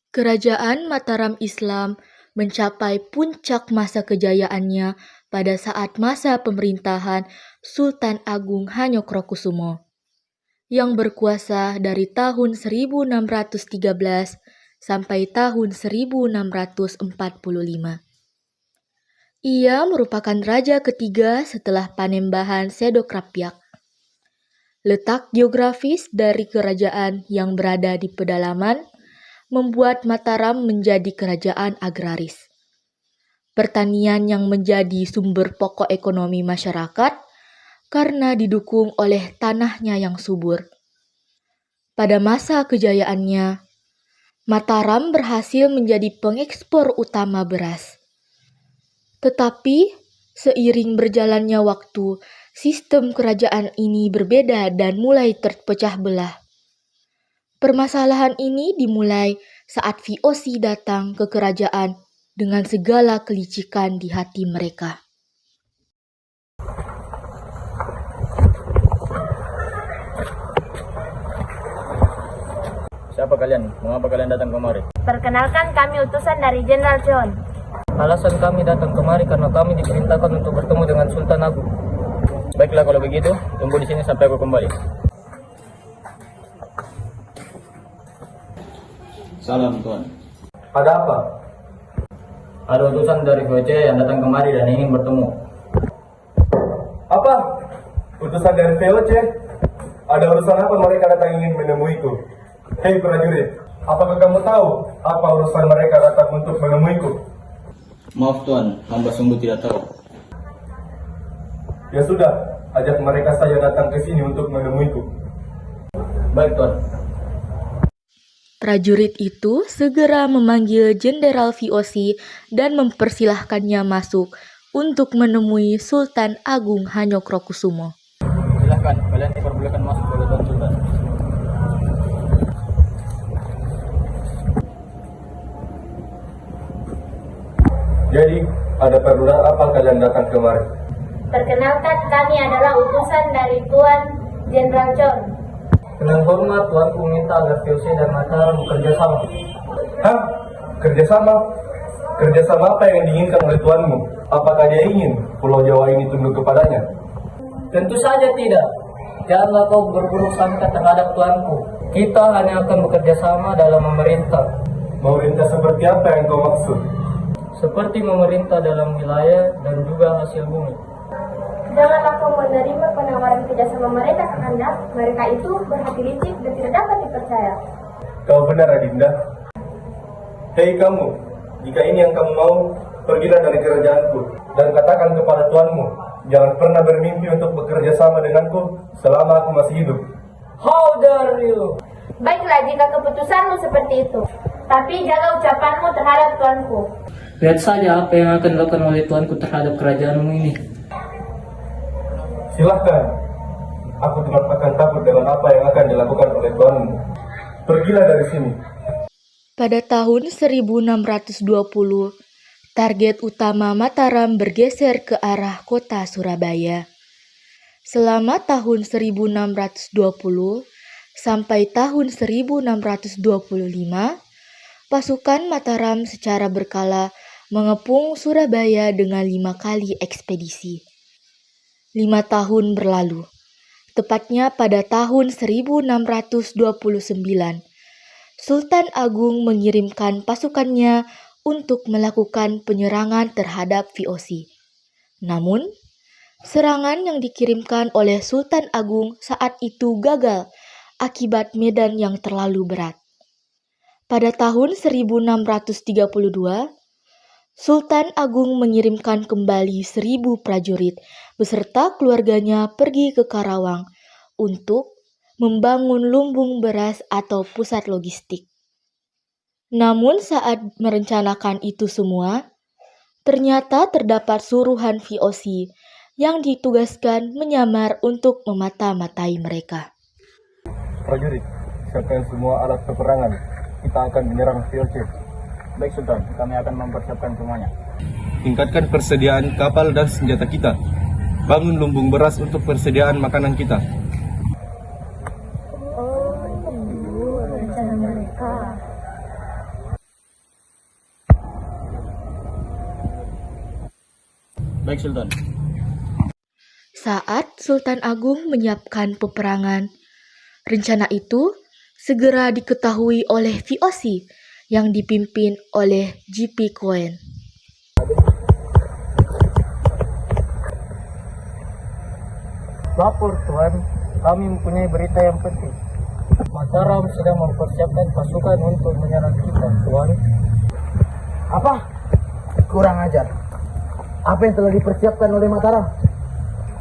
Kerajaan Mataram Islam mencapai puncak masa kejayaannya pada saat masa pemerintahan Sultan Agung Hanyokrokusumo yang berkuasa dari tahun 1613 sampai tahun 1645. Ia merupakan raja ketiga setelah Panembahan Sedokrapyak. Letak geografis dari kerajaan yang berada di pedalaman membuat Mataram menjadi kerajaan agraris. Pertanian yang menjadi sumber pokok ekonomi masyarakat karena didukung oleh tanahnya yang subur. Pada masa kejayaannya, Mataram berhasil menjadi pengekspor utama beras. Tetapi, seiring berjalannya waktu, sistem kerajaan ini berbeda dan mulai terpecah belah. Permasalahan ini dimulai saat VOC datang ke kerajaan dengan segala kelicikan di hati mereka. Siapa kalian? Mengapa kalian datang kemari? Perkenalkan, kami utusan dari Jenderal John. Alasan kami datang kemari karena kami diperintahkan untuk bertemu dengan Sultan Agung. Baiklah kalau begitu, tunggu di sini sampai aku kembali. Salam Tuan. Ada apa? Ada utusan dari VOC yang datang kemari dan ingin bertemu. Apa? Utusan dari VOC? Ada urusan apa mereka datang ingin menemuiku? Hei prajurit, apakah kamu tahu apa urusan mereka datang untuk menemuiku? Maaf Tuan, hamba sungguh tidak tahu. Ya sudah, ajak mereka saja datang ke sini untuk menemuiku. Baik Tuan. Prajurit itu segera memanggil Jenderal VOC dan mempersilahkannya masuk untuk menemui Sultan Agung Hanyokrokusumo. Silahkan, kalian diperbolehkan masuk oleh Tuan Sultan. Jadi, ada perluan apa kalian datang kemari? Perkenalkan, kami adalah utusan dari Tuan Jenderal John. Dengan hormat, Tuanku minta agar VOC dan Mataram bekerja sama. Hah? Kerjasama? Kerjasama apa yang diinginkan oleh tuanmu? Apakah dia ingin Pulau Jawa ini tunduk kepadanya? Tentu saja tidak. Janganlah kau berburuk sangka terhadap Tuanku. Kita hanya akan bekerja sama dalam memerintah. Memerintah seperti apa yang kau maksud? Seperti memerintah dalam wilayah dan juga hasil bumi. Janganlah kau menerima penawaran kerjasama mereka, Kakanda. Mereka itu berhati licik dan tidak dapat dipercaya. Kau benar, Adinda. Hei kamu, jika ini yang kamu mau, pergilah dari kerajaanku dan katakan kepada tuanmu, jangan pernah bermimpi untuk bekerja sama denganku selama aku masih hidup. How dare you? Baiklah jika keputusanmu seperti itu. Tapi jaga ucapanmu terhadap tuanku. Lihat saja apa yang akan dilakukan oleh Tuanku terhadap kerajaanmu ini. Silahkan, aku tidak akan takut dengan apa yang akan dilakukan oleh tuanmu. Pergilah dari sini. Pada tahun 1620, target utama Mataram bergeser ke arah kota Surabaya. Selama tahun 1620 sampai tahun 1625, pasukan Mataram secara berkala mengepung Surabaya dengan 5 kali ekspedisi. 5 tahun berlalu, tepatnya pada tahun 1629, Sultan Agung mengirimkan pasukannya untuk melakukan penyerangan terhadap VOC. Namun, serangan yang dikirimkan oleh Sultan Agung saat itu gagal akibat medan yang terlalu berat. Pada tahun 1632, Sultan Agung mengirimkan kembali 1.000 prajurit beserta keluarganya pergi ke Karawang untuk membangun lumbung beras atau pusat logistik. Namun saat merencanakan itu semua, ternyata terdapat suruhan VOC yang ditugaskan menyamar untuk memata-matai mereka. Prajurit, siapkan semua alat peperangan. Kita akan menyerang VOC. Baik Sultan, kami akan mempersiapkan semuanya. Tingkatkan persediaan kapal dan senjata kita. Bangun lumbung beras untuk persediaan makanan kita. Baik, Sultan. Saat Sultan Agung menyiapkan peperangan, rencana itu segera diketahui oleh VOC yang dipimpin oleh GP Coen. Lapor Tuan, kami mempunyai berita yang penting. Mataram sedang mempersiapkan pasukan untuk menyerang kita, Tuan. Apa? Kurang ajar. Apa yang telah dipersiapkan oleh Mataram?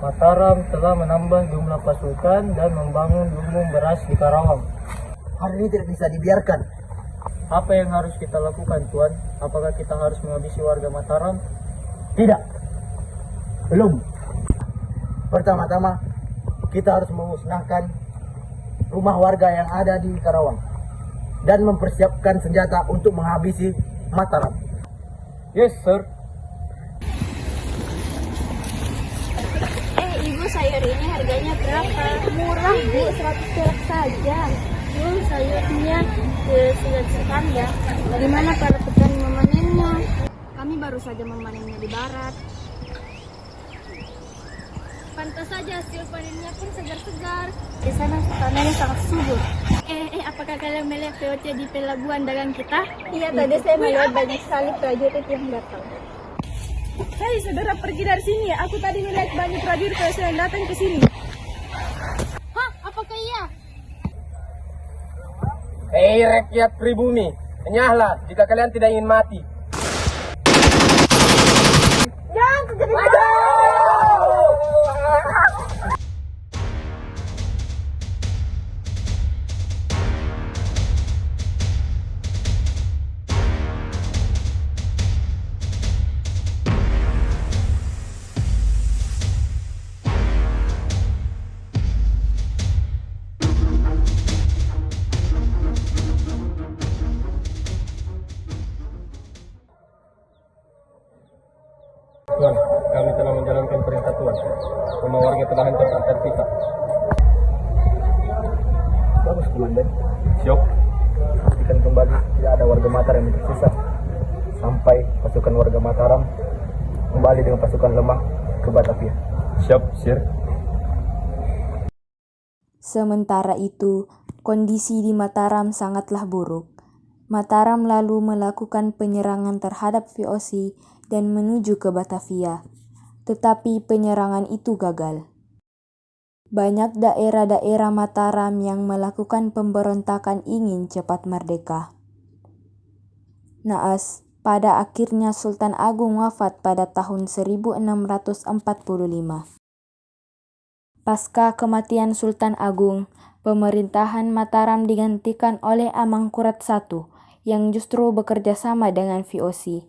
Mataram telah menambah jumlah pasukan dan membangun lumbung beras di Karawang. Hal ini tidak bisa dibiarkan. Apa yang harus kita lakukan, Tuan? Apakah kita harus menghabisi warga Mataram? Tidak. Belum. Pertama-tama, kita harus memusnahkan rumah warga yang ada di Karawang dan mempersiapkan senjata untuk menghabisi Mataram. Yes, sir. Ibu, sayur ini harganya berapa? Murah, Bu, 100 perak saja. Bu, sayurnya sudah sekan ya. Dari mana para petani memanennya? Kami baru saja memanennya di barat. Pantas saja hasil panennya pun segar-segar. Di sana tanahnya sangat subur. Apakah kalian melihat VOC di pelabuhan dagang kita? Iya, tadi saya melihat banyak sekali prajurit yang datang. Hei saudara, pergi dari sini. Aku tadi melihat banyak prajurit yang datang ke sini. Hah, apakah iya? Hei rakyat pribumi, enyahlah jika kalian tidak ingin mati. Jangan terjadi. Tuan, kami telah menjalankan perintah Tuan. Rumah warga telah hancur dan terpisah. Bagus, Komandan. Siap. Pastikan kembali tidak ada warga Mataram yang tersisa sampai pasukan warga Mataram kembali dengan pasukan lemah ke Batavia. Siap, Sir. Sementara itu, kondisi di Mataram sangatlah buruk. Mataram lalu melakukan penyerangan terhadap VOC dan menuju ke Batavia. Tetapi penyerangan itu gagal. Banyak daerah-daerah Mataram yang melakukan pemberontakan ingin cepat merdeka. Naas, pada akhirnya Sultan Agung wafat pada tahun 1645. Pasca kematian Sultan Agung, pemerintahan Mataram digantikan oleh Amangkurat I yang justru bekerja sama dengan VOC.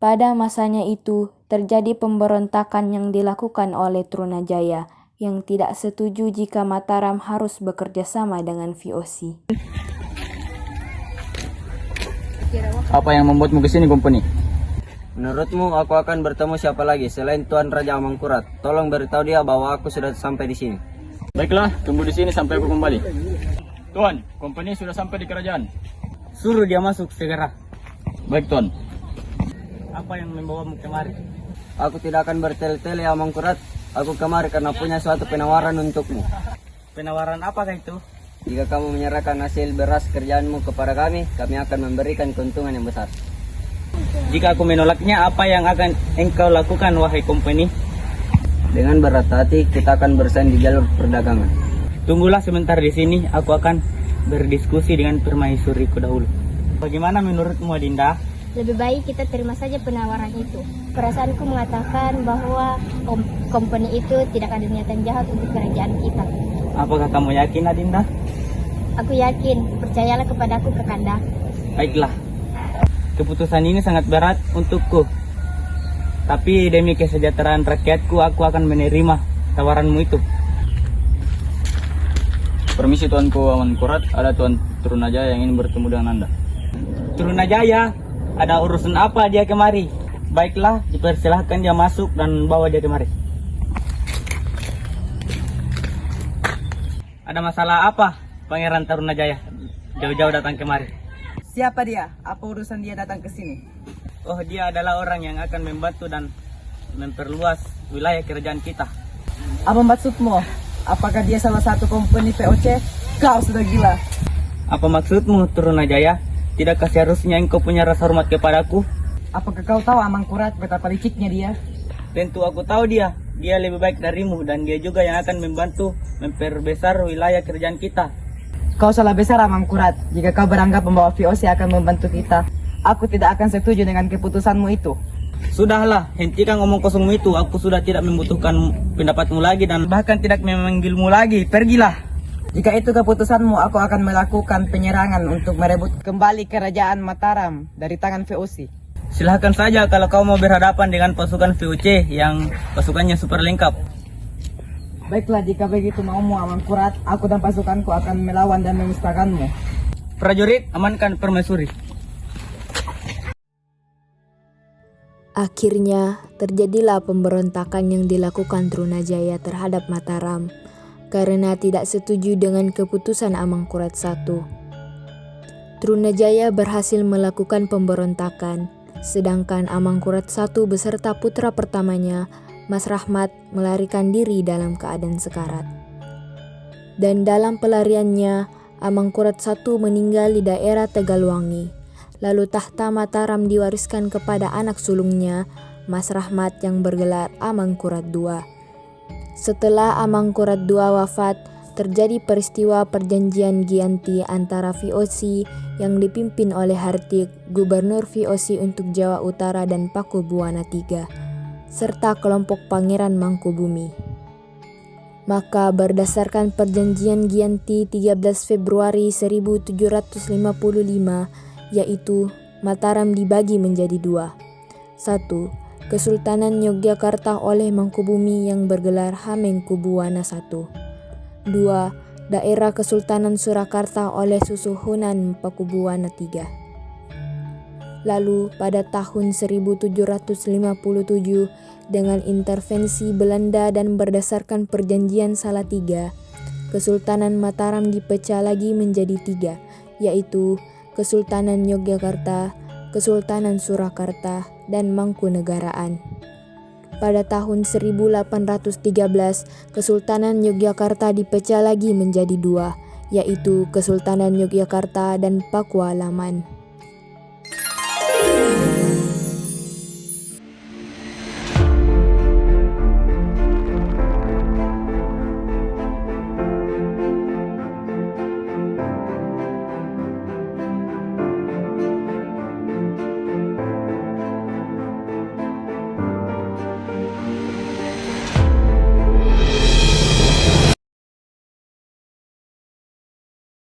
Pada masanya itu, terjadi pemberontakan yang dilakukan oleh Trunajaya yang tidak setuju jika Mataram harus bekerja sama dengan VOC. Apa yang membuatmu ke sini, Kompeni? Menurutmu aku akan bertemu siapa lagi selain Tuan Raja Amangkurat? Tolong beritahu dia bahwa aku sudah sampai di sini. Baiklah, tunggu di sini sampai aku kembali. Tuan, Kompeni sudah sampai di kerajaan. Suruh dia masuk segera. Baik, Tuan. Apa yang membawamu kemari? Aku tidak akan bertele-tele Amangkurat. Aku kemari karena punya suatu penawaran untukmu. Penawaran apakah itu? Jika kamu menyerahkan hasil beras kerjaanmu kepada kami akan memberikan keuntungan yang besar. Jika aku menolaknya, apa yang akan engkau lakukan, wahai Kompeni? Dengan berat hati kita akan bersaing di jalur perdagangan. Tunggulah sebentar di sini, aku akan berdiskusi dengan permaisuriku dahulu. Bagaimana menurutmu, Adinda? Lebih baik kita terima saja penawaran itu. Perasaanku mengatakan bahwa company itu tidak ada niatan jahat untuk kerajaan kita. Apakah kamu yakin, Adinda? Aku yakin, percayalah kepadaku, Kakanda. Baiklah. Keputusan ini sangat berat untukku. Tapi demi kesejahteraan rakyatku, aku akan menerima tawaranmu itu. Permisi, Tuanku Amangkurat, ada Tuan Trunajaya yang ingin bertemu dengan Anda. Trunajaya, ada urusan apa dia kemari? Baiklah, dipersilahkan dia masuk dan bawa dia kemari. Ada masalah apa, Pangeran Trunajaya? Jauh-jauh datang kemari. Siapa dia? Apa urusan dia datang ke sini? Oh, dia adalah orang yang akan membantu dan memperluas wilayah kerajaan kita. Apa maksudmu? Apakah dia salah satu company VOC? Kau sudah gila. Apa maksudmu, Trunajaya? Tidakkah seharusnya engkau punya rasa hormat kepadaku? Apakah kau tahu Amangkurat betapa liciknya dia? Tentu aku tahu dia. Dia lebih baik darimu dan dia juga yang akan membantu memperbesar wilayah kerajaan kita. Kau salah besar Amangkurat. Jika kau beranggap membawa VOC akan membantu kita, aku tidak akan setuju dengan keputusanmu itu. Sudahlah, hentikan ngomong kosongmu itu. Aku sudah tidak membutuhkan pendapatmu lagi dan bahkan tidak memanggilmu lagi. Pergilah. Jika itu keputusanmu, aku akan melakukan penyerangan untuk merebut kembali kerajaan Mataram dari tangan VOC. Silahkan saja kalau kau mau berhadapan dengan pasukan VOC yang pasukannya super lengkap. Baiklah, jika begitu maumu Amangkurat, aku dan pasukanku akan melawan dan memusnahkanmu. Prajurit, amankan permaisuri. Akhirnya, terjadilah pemberontakan yang dilakukan Trunajaya terhadap Mataram karena tidak setuju dengan keputusan Amangkurat I. Trunajaya berhasil melakukan pemberontakan, sedangkan Amangkurat I beserta putra pertamanya, Mas Rahmat, melarikan diri dalam keadaan sekarat. Dan dalam pelariannya, Amangkurat I meninggal di daerah Tegalwangi. Lalu tahta Mataram diwariskan kepada anak sulungnya, Mas Rahmat yang bergelar Amangkurat II. Setelah Amangkurat II wafat, terjadi peristiwa perjanjian Giyanti antara VOC yang dipimpin oleh Hartik, gubernur VOC untuk Jawa Utara dan Pakubuwana III, serta kelompok Pangeran Mangkubumi. Maka berdasarkan perjanjian Giyanti 13 Februari 1755, yaitu Mataram dibagi menjadi dua. 1. Kesultanan Yogyakarta oleh Mangkubumi yang bergelar Hamengkubuwana I. 2. Daerah Kesultanan Surakarta oleh Susuhunan Pakubuwana III. Lalu pada tahun 1757 dengan intervensi Belanda dan berdasarkan perjanjian Salatiga, Kesultanan Mataram dipecah lagi menjadi 3, yaitu Kesultanan Yogyakarta, Kesultanan Surakarta, dan Mangkunegaraan. Pada tahun 1813, Kesultanan Yogyakarta dipecah lagi menjadi 2, yaitu Kesultanan Yogyakarta dan Pakualaman.